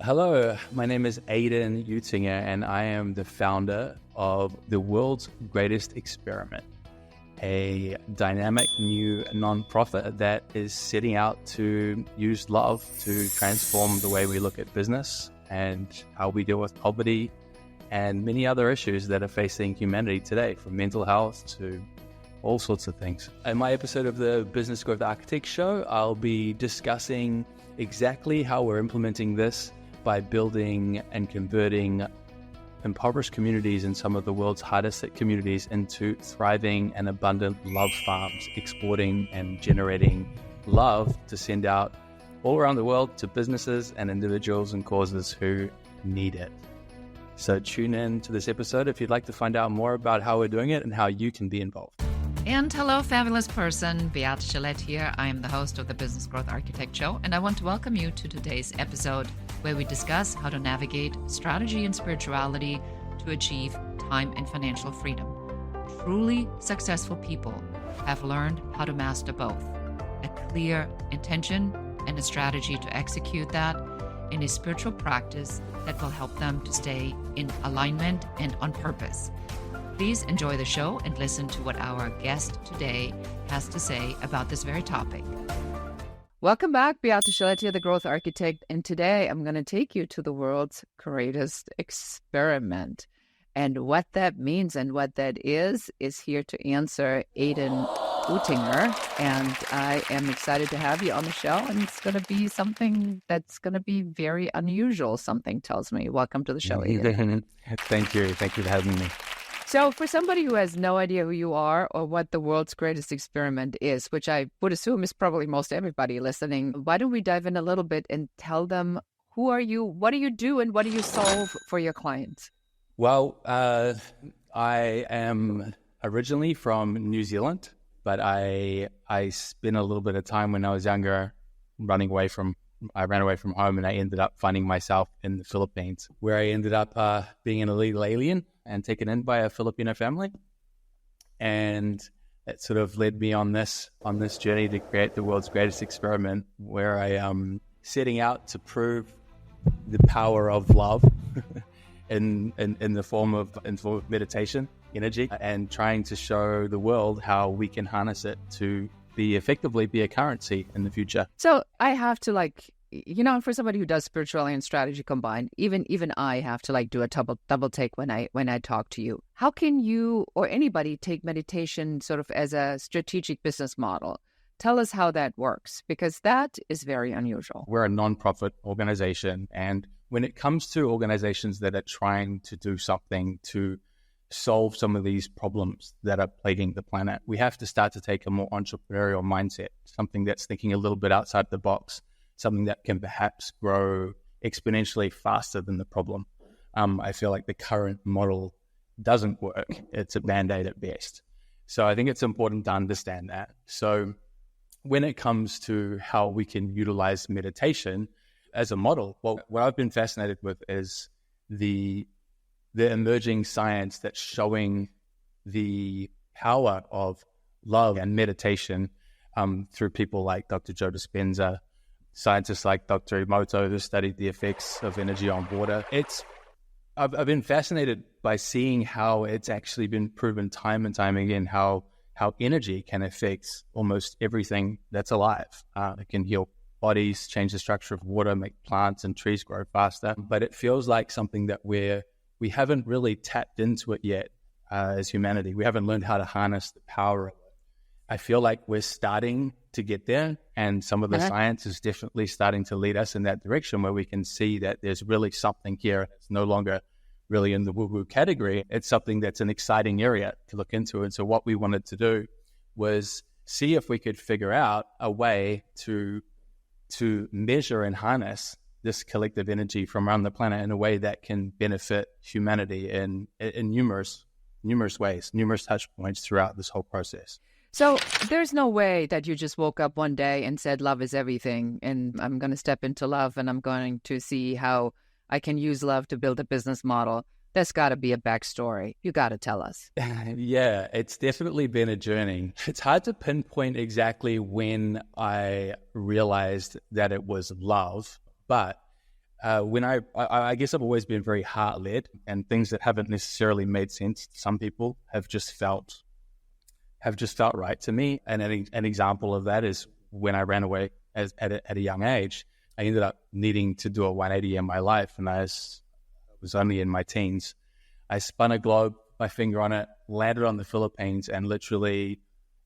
Hello, my name is Aiden Uttinger, and I am the founder of the world's greatest experiment, a dynamic new nonprofit that is setting out to use love to transform the way we look at business and how we deal with poverty and many other issues that are facing humanity today, from mental health to all sorts of things. In my episode of the Business Growth Architect Show, I'll be discussing exactly how we're implementing this by building and converting impoverished communities in some of the world's hardest hit communities into thriving and abundant love farms, exporting and generating love to send out all around the world to businesses and individuals and causes who need it. So tune in to this episode if you'd like to find out more about how we're doing it and how you can be involved. And hello, fabulous person. Beate Gillette here. I am the host of the Business Growth Architect Show, and I want to welcome you to today's episode where we discuss how to navigate strategy and spirituality to achieve time and financial freedom. Truly successful people have learned how to master both, a clear intention and a strategy to execute that in a spiritual practice that will help them to stay in alignment and on purpose. Please enjoy the show and listen to what our guest today has to say about this very topic. Welcome back, Beate Gillette, the Growth Architect, and today I'm going to take you to the world's greatest experiment. And what that means and what that is here to answer Aidan Uttinger. And I am excited to have you on the show, and it's going to be something that's going to be very unusual, something tells me. Welcome to the show, Aidan. Thank you. Thank you for having me. So for somebody who has no idea who you are or what the world's greatest experiment is, which I would assume is probably most everybody listening, why don't we dive in a little bit and tell them, who are you, what do you do, and what do you solve for your clients? Well, I am originally from New Zealand, but I spent a little bit of time when I was younger I ran away from home, and I ended up finding myself in the Philippines, where I ended up being an illegal alien and taken in by a Filipino family. And it sort of led me on this journey to create the world's greatest experiment, where I am setting out to prove the power of love in the form of meditation, energy, and trying to show the world how we can harness it to effectively be a currency in the future. So I have to for somebody who does spirituality and strategy combined, even I have to do a double take when I talk to you. How can you or anybody take meditation sort of as a strategic business model? Tell us how that works, because that is very unusual. We're a nonprofit organization, and when it comes to organizations that are trying to do something to solve some of these problems that are plaguing the planet, we have to start to take a more entrepreneurial mindset, something that's thinking a little bit outside the box, something that can perhaps grow exponentially faster than the problem. I feel like the current model doesn't work. It's a Band-Aid at best. So I think it's important to understand that. So when it comes to how we can utilize meditation as a model, well, what I've been fascinated with is the emerging science that's showing the power of love and meditation through people like Dr. Joe Dispenza, scientists like Dr. Emoto, who studied the effects of energy on water. I've been fascinated by seeing how it's actually been proven time and time again how energy can affect almost everything that's alive. It can heal bodies, change the structure of water, make plants and trees grow faster. But it feels like something that we haven't really tapped into it yet as humanity. We haven't learned how to harness the power of it. I feel like we're starting to get there, and some of the science is definitely starting to lead us in that direction, where we can see that there's really something here. It's no longer really in the woo-woo category. It's something that's an exciting area to look into. And so what we wanted to do was see if we could figure out a way to measure and harness this collective energy from around the planet in a way that can benefit humanity in numerous ways, numerous touch points throughout this whole process. So there's no way that you just woke up one day and said, love is everything, and I'm going to step into love, and I'm going to see how I can use love to build a business model. There's got to be a backstory. You got to tell us. Yeah, it's definitely been a journey. It's hard to pinpoint exactly when I realized that it was love, but when I guess I've always been very heart-led, and things that haven't necessarily made sense to some people have just felt right to me. And an example of that is when I ran away at a young age. I ended up needing to do a 180 in my life, and I was only in my teens. I spun a globe, my finger on it, landed on the Philippines, and literally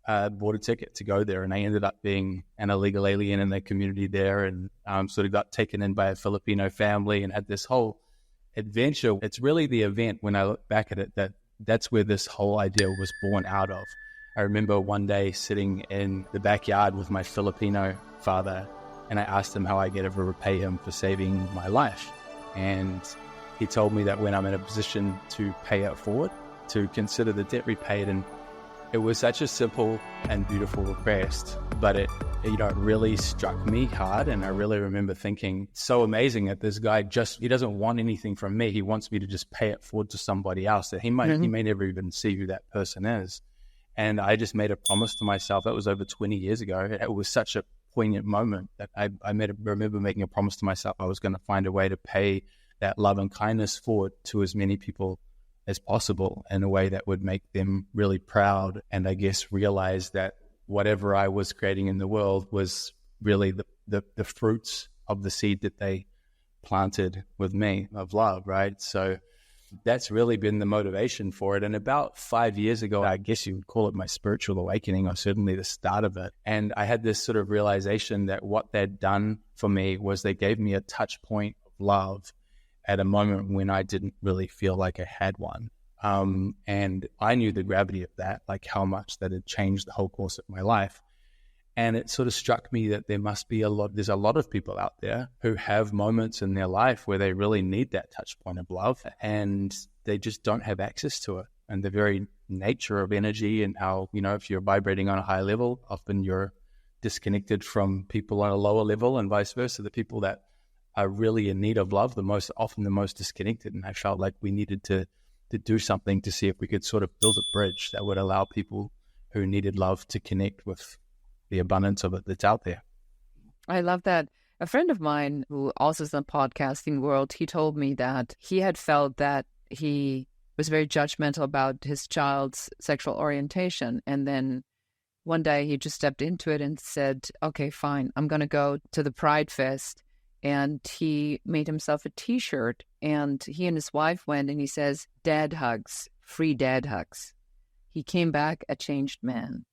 bought a ticket to go there. And I ended up being an illegal alien in the community there, and sort of got taken in by a Filipino family and had this whole adventure. It's really the event, when I look back at it, that's where this whole idea was born out of. I remember one day sitting in the backyard with my Filipino father, and I asked him how I could ever repay him for saving my life. And he told me that when I'm in a position to pay it forward, to consider the debt repaid. And it was such a simple and beautiful request, but it really struck me hard. And I really remember thinking, so amazing that this guy he doesn't want anything from me. He wants me to just pay it forward to somebody else that he may never even see who that person is. And I just made a promise to myself. That was over 20 years ago. It was such a poignant moment that I remember making a promise to myself. I was going to find a way to pay that love and kindness forward to as many people as possible in a way that would make them really proud, and I guess realize that whatever I was creating in the world was really the fruits of the seed that they planted with me of love, right? So that's really been the motivation for it. And about 5 years ago, I guess you would call it my spiritual awakening, or certainly the start of it. And I had this sort of realization that what they'd done for me was they gave me a touch point of love at a moment when I didn't really feel like I had one. And I knew the gravity of that, like how much that had changed the whole course of my life. And it sort of struck me that there's a lot of people out there who have moments in their life where they really need that touch point of love, and they just don't have access to it. And the very nature of energy, and how, if you're vibrating on a high level, often you're disconnected from people on a lower level, and vice versa. The people that are really in need of love, often the most disconnected. And I felt like we needed to do something to see if we could sort of build a bridge that would allow people who needed love to connect with the abundance of it that's out there. I love that. A friend of mine who also is in the podcasting world, he told me that he had felt that he was very judgmental about his child's sexual orientation. And then one day he just stepped into it and said, okay, fine, I'm going to go to the Pride Fest. And he made himself a T-shirt, and he and his wife went, and he says, dad hugs, free dad hugs. He came back a changed man.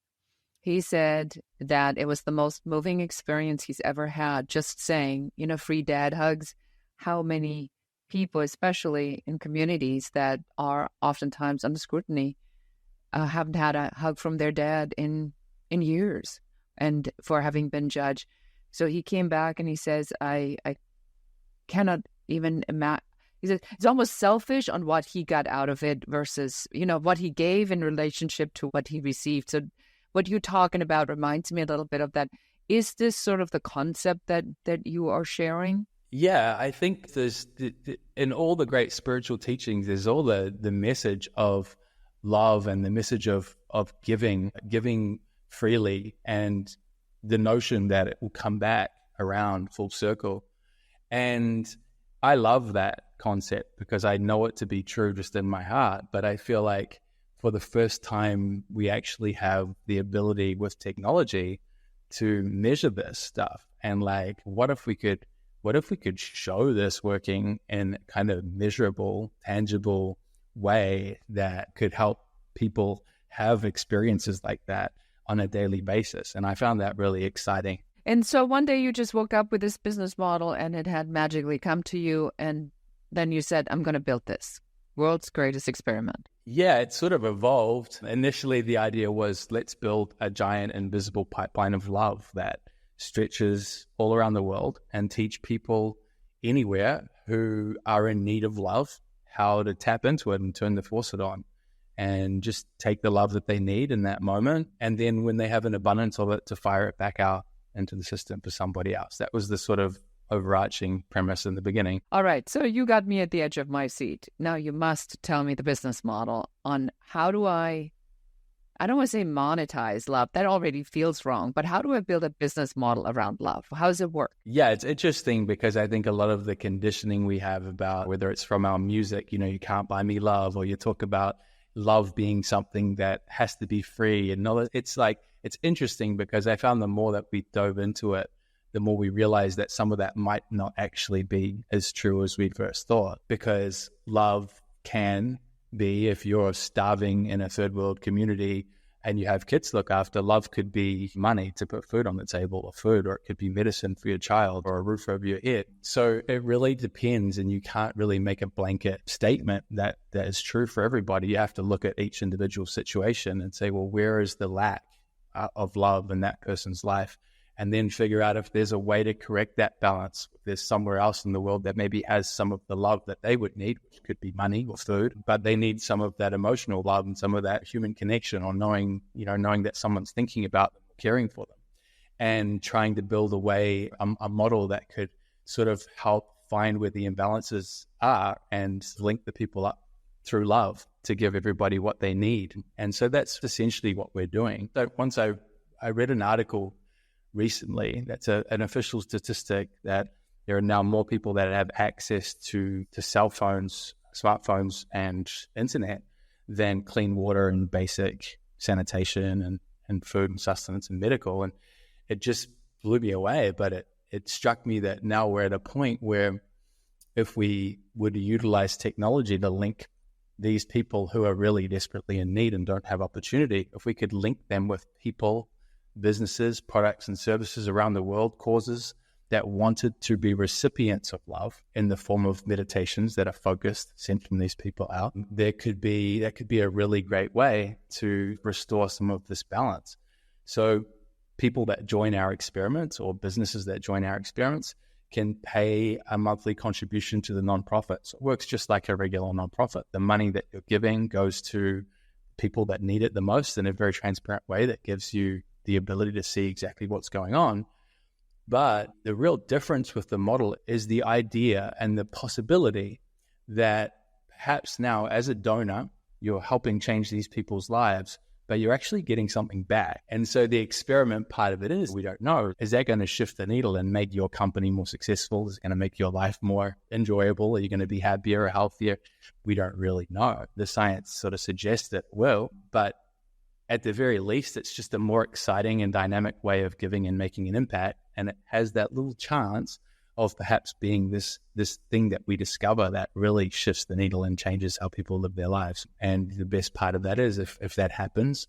He said that it was the most moving experience he's ever had, just saying, free dad hugs. How many people, especially in communities that are oftentimes under scrutiny, haven't had a hug from their dad in years, and for having been judged. So he came back and he says, I cannot even imagine. He says it's almost selfish on what he got out of it versus, what he gave in relationship to what he received. So what you're talking about reminds me a little bit of that. Is this sort of the concept that you are sharing? Yeah, I think there's, in all the great spiritual teachings, there's all the message of love and the message of giving freely, and the notion that it will come back around full circle. And I love that concept because I know it to be true just in my heart. But I feel like for the first time, we actually have the ability with technology to measure this stuff. And like, what if we could show this working in kind of measurable, tangible way that could help people have experiences like that on a daily basis? And I found that really exciting. And so one day you just woke up with this business model and it had magically come to you, and then you said, I'm going to build this world's greatest experiment. Yeah, it sort of evolved. Initially, the idea was, let's build a giant invisible pipeline of love that stretches all around the world and teach people anywhere who are in need of love how to tap into it and turn the faucet on and just take the love that they need in that moment. And then when they have an abundance of it, to fire it back out into the system for somebody else. That was the sort of overarching premise in the beginning. All right. So you got me at the edge of my seat. Now you must tell me the business model on how do I I don't want to say monetize love. That already feels wrong. But how do I build a business model around love? How does it work? Yeah, it's interesting because I think a lot of the conditioning we have about whether it's from our music, you can't buy me love, or you talk about love being something that has to be free. And all, it's interesting because I found the more that we dove into it, the more we realized that some of that might not actually be as true as we first thought, because love can be, if you're starving in a third world community and you have kids to look after, love could be money to put food on the table, or food, or it could be medicine for your child, or a roof over your head. So it really depends, and you can't really make a blanket statement that is true for everybody. You have to look at each individual situation and say, well, where is the lack of love in that person's life? And then figure out if there's a way to correct that balance. If there's somewhere else in the world that maybe has some of the love that they would need, which could be money or food, but they need some of that emotional love and some of that human connection, or knowing that someone's thinking about them, caring for them, and trying to build a model that could sort of help find where the imbalances are and link the people up through love to give everybody what they need. And so that's essentially what we're doing. So once I read an article recently that's an official statistic that there are now more people that have access to cell phones, smartphones, and internet than clean water and basic sanitation and food and sustenance and medical. And it just blew me away. But it struck me that now we're at a point where if we were to utilize technology to link these people who are really desperately in need and don't have opportunity, if we could link them with people, businesses, products and services around the world, causes that wanted to be recipients of love in the form of meditations that are focused, centering these people out, that could be a really great way to restore some of this balance. So people that join our experiments, or businesses that join our experiments, can pay a monthly contribution to the nonprofit. So it works just like a regular nonprofit. The money that you're giving goes to people that need it the most in a very transparent way that gives you the ability to see exactly what's going on. But the real difference with the model is the idea and the possibility that perhaps now, as a donor, you're helping change these people's lives, but you're actually getting something back. And so the experiment part of it is, we don't know, is that going to shift the needle and make your company more successful? Is it going to make your life more enjoyable? Are you going to be happier or healthier? We don't really know. The science sort of suggests it will, but at the very least, it's just a more exciting and dynamic way of giving and making an impact. And it has that little chance of perhaps being this thing that we discover that really shifts the needle and changes how people live their lives. And the best part of that is if that happens,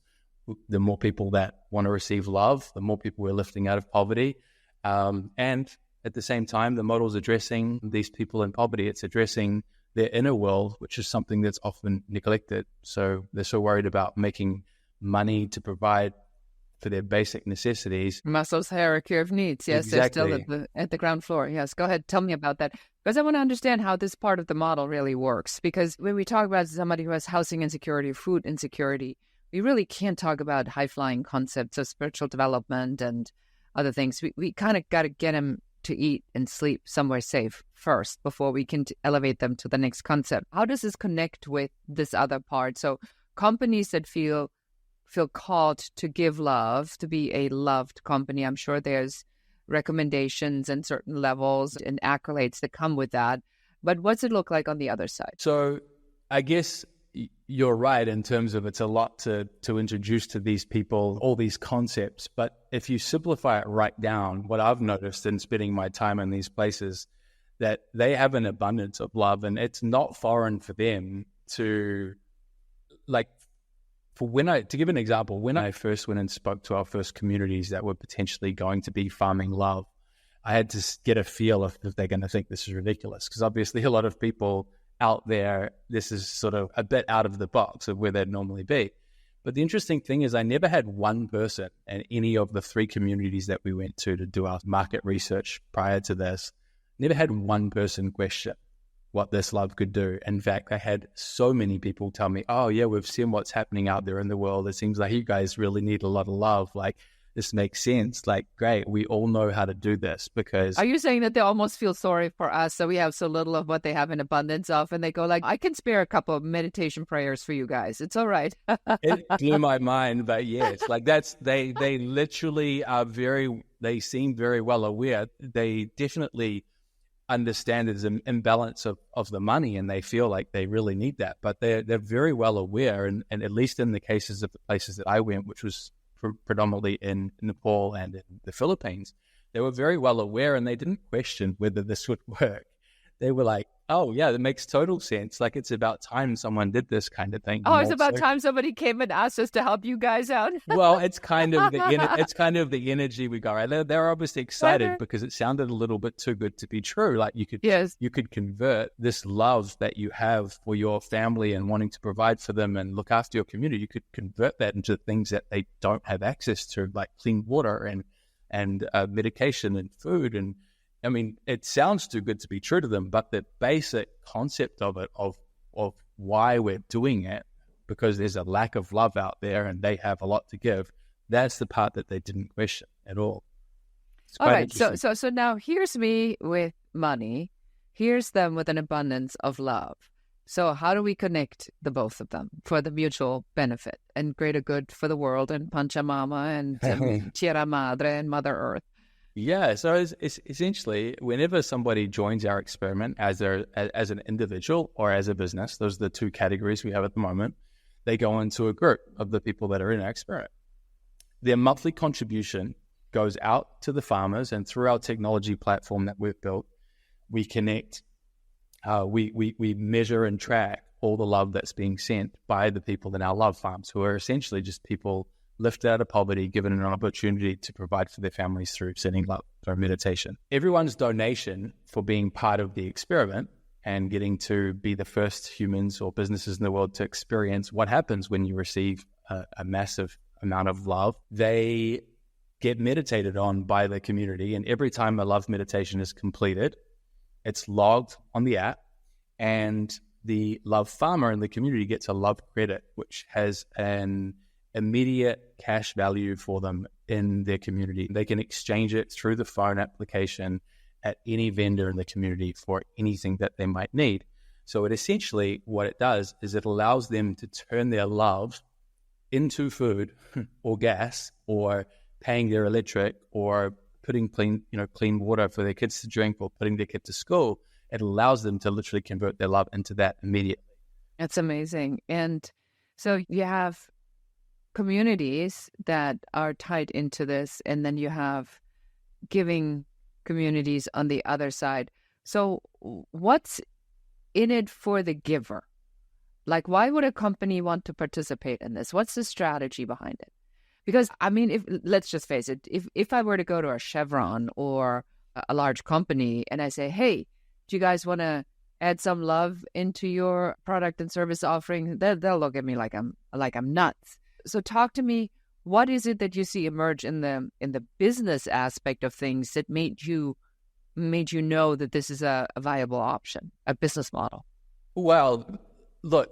the more people that want to receive love, the more people we're lifting out of poverty. And at the same time, the model's addressing these people in poverty. It's addressing their inner world, which is something that's often neglected. So they're so worried about making money to provide for their basic necessities. Maslow's hierarchy of needs. Yes, exactly. They're still at the ground floor. Yes, go ahead. Tell me about that. Because I want to understand how this part of the model really works. Because when we talk about somebody who has housing insecurity, food insecurity, we really can't talk about high-flying concepts of spiritual development and other things. We kind of got to get them to eat and sleep somewhere safe first before we can elevate them to the next concept. How does this connect with this other part? So companies that feel called to give love, to be a loved company. I'm sure there's recommendations and certain levels and accolades that come with that. But what's it look like on the other side? So I guess you're right in terms of it's a lot to introduce to these people, all these concepts. But if you simplify it right down, what I've noticed in spending my time in these places, that they have an abundance of love, and it's not foreign for them to to give an example, when I first went and spoke to our first communities that were potentially going to be farming love, I had to get a feel if they're going to think this is ridiculous. Because obviously a lot of people out there, this is sort of a bit out of the box of where they'd normally be. But the interesting thing is I never had one person in any of the 3 communities that we went to do our market research prior to this, never had one person question what this love could do. In fact, I had so many people tell me, oh yeah, we've seen what's happening out there in the world. It seems like you guys really need a lot of love. Like, this makes sense. Like, great, we all know how to do this because... Are you saying that they almost feel sorry for us, so we have so little of what they have an abundance of, and they go like, I can spare a couple of meditation prayers for you guys. It's all right. It blew my mind, but yes, like they literally are they seem very well aware. They definitely understand there's an imbalance of the money, and they feel like they really need that, but they're very well aware, and at least in the cases of the places that I went, which was predominantly in Nepal and in the Philippines, they were very well aware, and they didn't question whether this would work. They were like, oh yeah, that makes total sense. Like, it's about time someone did this kind of thing. Oh, it's about time somebody came and asked us to help you guys out. Well, it's kind of the energy we got, right? They're obviously excited because it sounded a little bit too good to be true. Like, you could convert this love that you have for your family and wanting to provide for them and look after your community. You could convert that into things that they don't have access to, like clean water and medication and food. And I mean, it sounds too good to be true to them, but the basic concept of it, of why we're doing it, because there's a lack of love out there and they have a lot to give, that's the part that they didn't question at all. All right, so now here's me with money, here's them with an abundance of love. So how do we connect the both of them for the mutual benefit and greater good for the world and Pachamama and Tierra Madre and Mother Earth? Yeah, so it's essentially, whenever somebody joins our experiment as an individual or as a business, those are the two categories we have at the moment, they go into a group of the people that are in our experiment. Their monthly contribution goes out to the farmers, and through our technology platform that we've built, we connect, we measure and track all the love that's being sent by the people in our love farms, who are essentially just people lifted out of poverty, given an opportunity to provide for their families through sending love, through meditation. Everyone's donation for being part of the experiment and getting to be the first humans or businesses in the world to experience what happens when you receive a massive amount of love, they get meditated on by the community. And every time a love meditation is completed, it's logged on the app, and the love farmer in the community gets a love credit, which has an immediate cash value for them in their community. They can exchange it through the phone application at any vendor in the community for anything that they might need. So it essentially, what it does is it allows them to turn their love into food or gas, or paying their electric, or putting clean water for their kids to drink, or putting their kid to school. It allows them to literally convert their love into that immediately. That's amazing. And so you have communities that are tied into this, and then you have giving communities on the other side. So what's in it for the giver? Like, why would a company want to participate in this? What's the strategy behind it? Because, I mean, let's just face it, if I were to go to a Chevron or a large company and I say, hey, do you guys want to add some love into your product and service offering? They'll look at me like I'm nuts. So talk to me, what is it that you see emerge in the business aspect of things that made you know that this is a viable option, a business model? Well, look,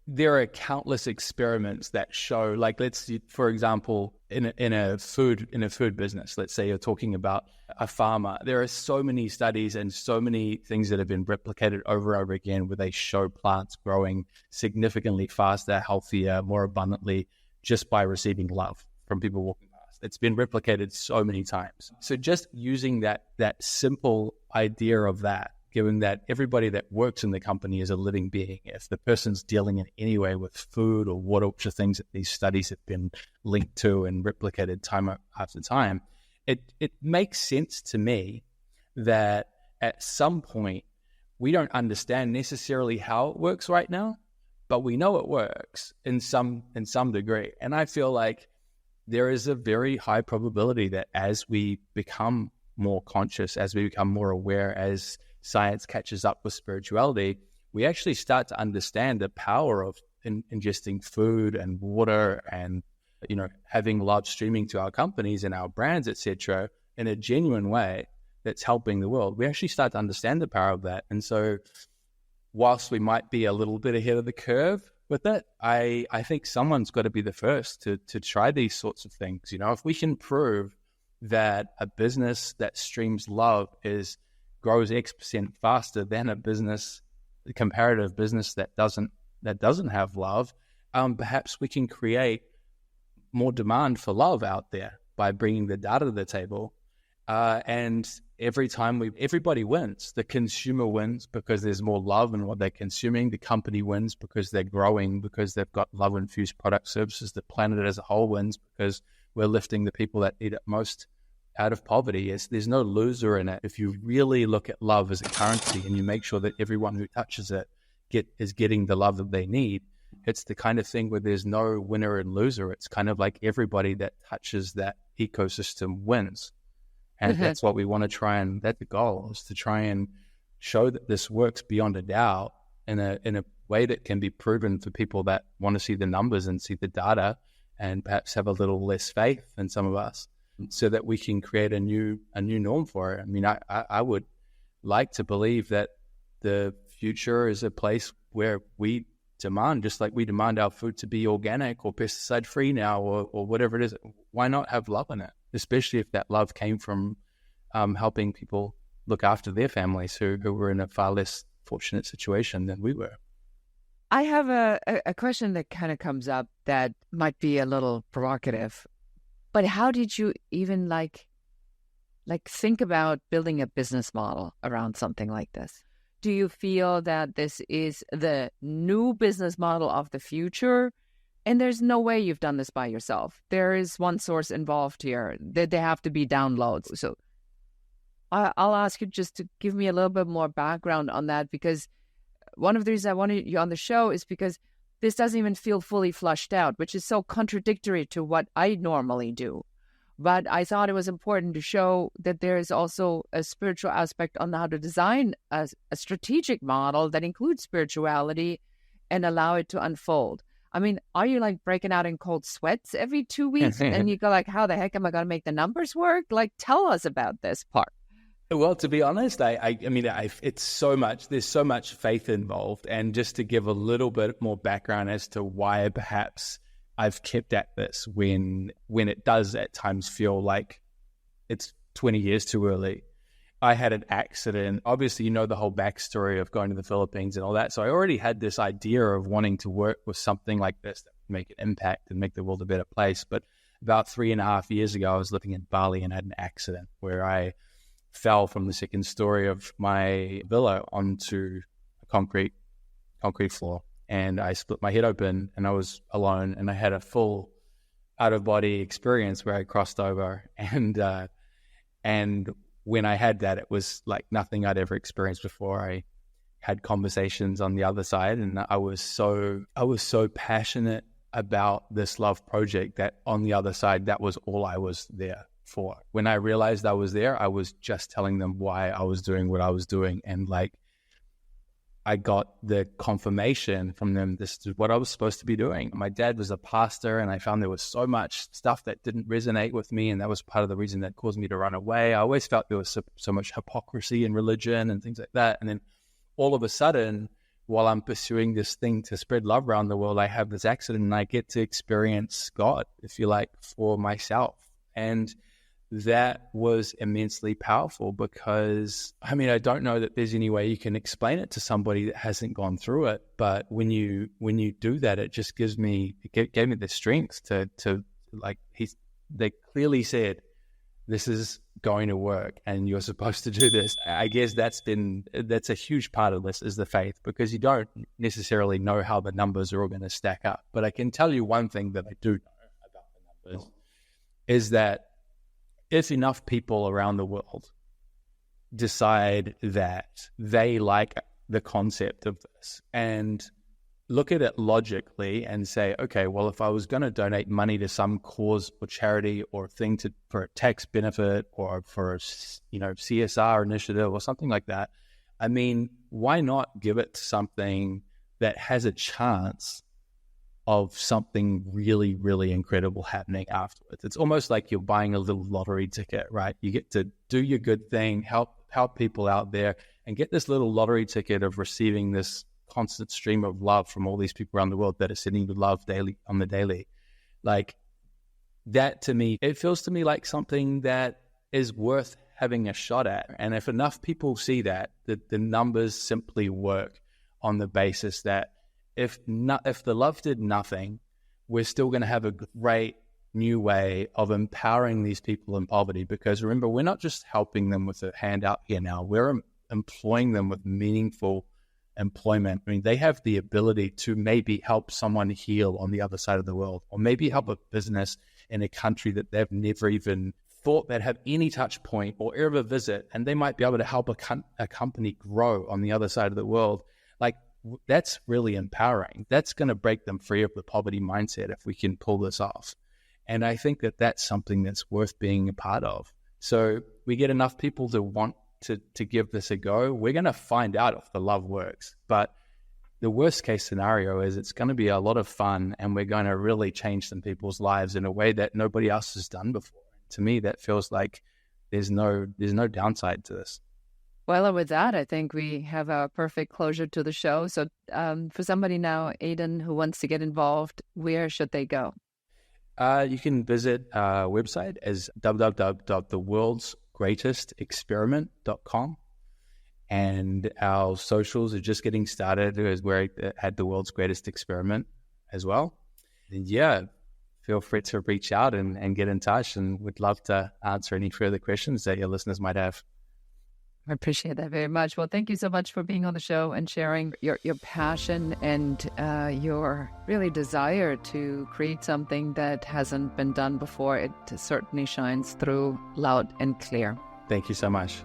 there are countless experiments that show, like, for example, in a food business, let's say you're talking about a farmer, there are so many studies and so many things that have been replicated over and over again where they show plants growing significantly faster, healthier, more abundantly just by receiving love from people walking past. It's been replicated so many times. So just using that simple idea of that, given that everybody that works in the company is a living being, if the person's dealing in any way with food or water, which are things that these studies have been linked to and replicated time after time, it makes sense to me that at some point we don't understand necessarily how it works right now, but we know it works in some degree. And I feel like there is a very high probability that as we become more conscious, as we become more aware, as science catches up with spirituality, we actually start to understand the power of ingesting food and water and, having love streaming to our companies and our brands, etc., in a genuine way that's helping the world. We actually start to understand the power of that. And so whilst we might be a little bit ahead of the curve with it. I think someone's got to be the first to try these sorts of things. If we can prove that a business that streams love grows X% faster than a comparative business that doesn't have love, perhaps we can create more demand for love out there by bringing the data to the table. And everybody wins. The consumer wins because there's more love in what they're consuming. The company wins because they're growing, because they've got love-infused product services. The planet as a whole wins because we're lifting the people that need it most out of poverty. There's no loser in it. If you really look at love as a currency and you make sure that everyone who touches it is getting the love that they need, it's the kind of thing where there's no winner and loser. It's kind of like everybody that touches that ecosystem wins. And that's what we want to try, and that's the goal, is to try and show that this works beyond a doubt in a way that can be proven for people that want to see the numbers and see the data and perhaps have a little less faith than some of us, so that we can create a new norm for it. I mean, I would like to believe that the future is a place where we demand, just like we demand our food to be organic or pesticide free now, or whatever it is. Why not have love in it? Especially if that love came from helping people look after their families who were in a far less fortunate situation than we were. I have a question that kind of comes up that might be a little provocative, but how did you even like think about building a business model around something like this? Do you feel that this is the new business model of the future? And there's no way you've done this by yourself. There is one source involved here. They have to be downloads. So I'll ask you just to give me a little bit more background on that, because one of the reasons I wanted you on the show is because this doesn't even feel fully flushed out, which is so contradictory to what I normally do. But I thought it was important to show that there is also a spiritual aspect on how to design a strategic model that includes spirituality and allow it to unfold. I mean, are you like breaking out in cold sweats every 2 weeks and you go like, how the heck am I going to make the numbers work? Like, tell us about this part. Well, to be honest, I mean, it's so much, there's so much faith involved. And just to give a little bit more background as to why perhaps I've kept at this when it does at times feel like it's 20 years too early. I had an accident. Obviously, the whole backstory of going to the Philippines and all that. So I already had this idea of wanting to work with something like this that would make an impact and make the world a better place. But about 3.5 years ago, I was living in Bali and had an accident where I fell from the second story of my villa onto a concrete floor. And I split my head open and I was alone, and I had a full out-of-body experience where I crossed over. And when I had that, it was like nothing I'd ever experienced before. I had conversations on the other side, and I was so passionate about this love project that on the other side, that was all I was there for. When I realized I was there, I was just telling them why I was doing what I was doing. And like, I got the confirmation from them, this is what I was supposed to be doing. My dad was a pastor, and I found there was so much stuff that didn't resonate with me, and that was part of the reason that caused me to run away. I always felt there was so much hypocrisy in religion and things like that. And then all of a sudden, while I'm pursuing this thing to spread love around the world, I have this accident and I get to experience God, if you like, for myself. And that was immensely powerful because, I mean, I don't know that there's any way you can explain it to somebody that hasn't gone through it. But when you do that, it just gave me the strength to like, they clearly said, this is going to work and you're supposed to do this. I guess that's a huge part of this is the faith, because you don't necessarily know how the numbers are all going to stack up. But I can tell you one thing that I do know about the numbers is that if enough people around the world decide that they like the concept of this and look at it logically and say, okay, well, if I was going to donate money to some cause or charity or thing for a tax benefit or for a, CSR initiative or something like that, I mean, why not give it to something that has a chance of something really, really incredible happening afterwards? It's almost like you're buying a little lottery ticket, right? You get to do your good thing, help people out there, and get this little lottery ticket of receiving this constant stream of love from all these people around the world that are sending you love on the daily. Like that, to me, it feels to me like something that is worth having a shot at. And if enough people see that, the numbers simply work on the basis that if the love did nothing, we're still going to have a great new way of empowering these people in poverty. Because remember, we're not just helping them with a handout here now, we're employing them with meaningful employment. I mean, they have the ability to maybe help someone heal on the other side of the world, or maybe help a business in a country that they've never even thought they'd have any touch point or ever visit, and they might be able to help a company grow on the other side of the world. Like, that's really empowering. That's going to break them free of the poverty mindset if we can pull this off. And I think that that's something that's worth being a part of. So we get enough people to want to give this a go, we're going to find out if the love works. But the worst case scenario is it's going to be a lot of fun, and we're going to really change some people's lives in a way that nobody else has done before. To me, that feels like there's no downside to this. Well, and with that, I think we have a perfect closure to the show. So for somebody now, Aiden, who wants to get involved, where should they go? You can visit our website as www.theworldsgreatestexperiment.com. And our socials are just getting started, as we're at the World's Greatest Experiment as well. And yeah, feel free to reach out and get in touch, and we'd love to answer any further questions that your listeners might have. I appreciate that very much. Well, thank you so much for being on the show and sharing your passion and your really desire to create something that hasn't been done before. It certainly shines through loud and clear. Thank you so much.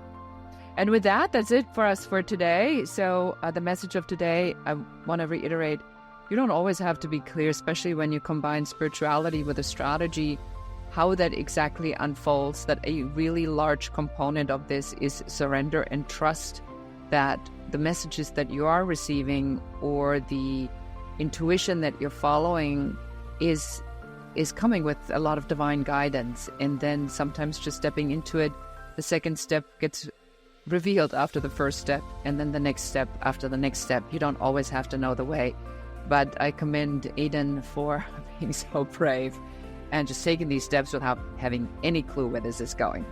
And with that, that's it for us for today. So the message of today, I want to reiterate, you don't always have to be clear, especially when you combine spirituality with a strategy, how that exactly unfolds, that a really large component of this is surrender and trust that the messages that you are receiving or the intuition that you're following is coming with a lot of divine guidance. And then sometimes just stepping into it, the second step gets revealed after the first step, and then the next step after the next step. You don't always have to know the way. But I commend Aiden for being so brave and just taking these steps without having any clue where this is going.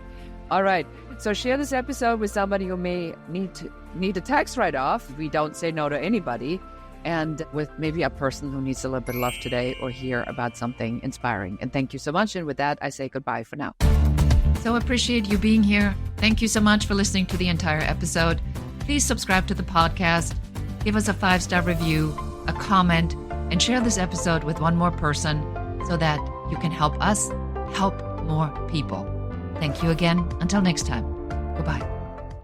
All right, so share this episode with somebody who may need a tax write-off. We don't say no to anybody. And with maybe a person who needs a little bit of love today, or hear about something inspiring. And thank you so much. And with that, I say goodbye for now. So appreciate you being here. Thank you so much for listening to the entire episode. Please subscribe to the podcast, give us a 5-star review, a comment, and share this episode with one more person so that you can help us help more people. Thank you again. Until next time. Goodbye.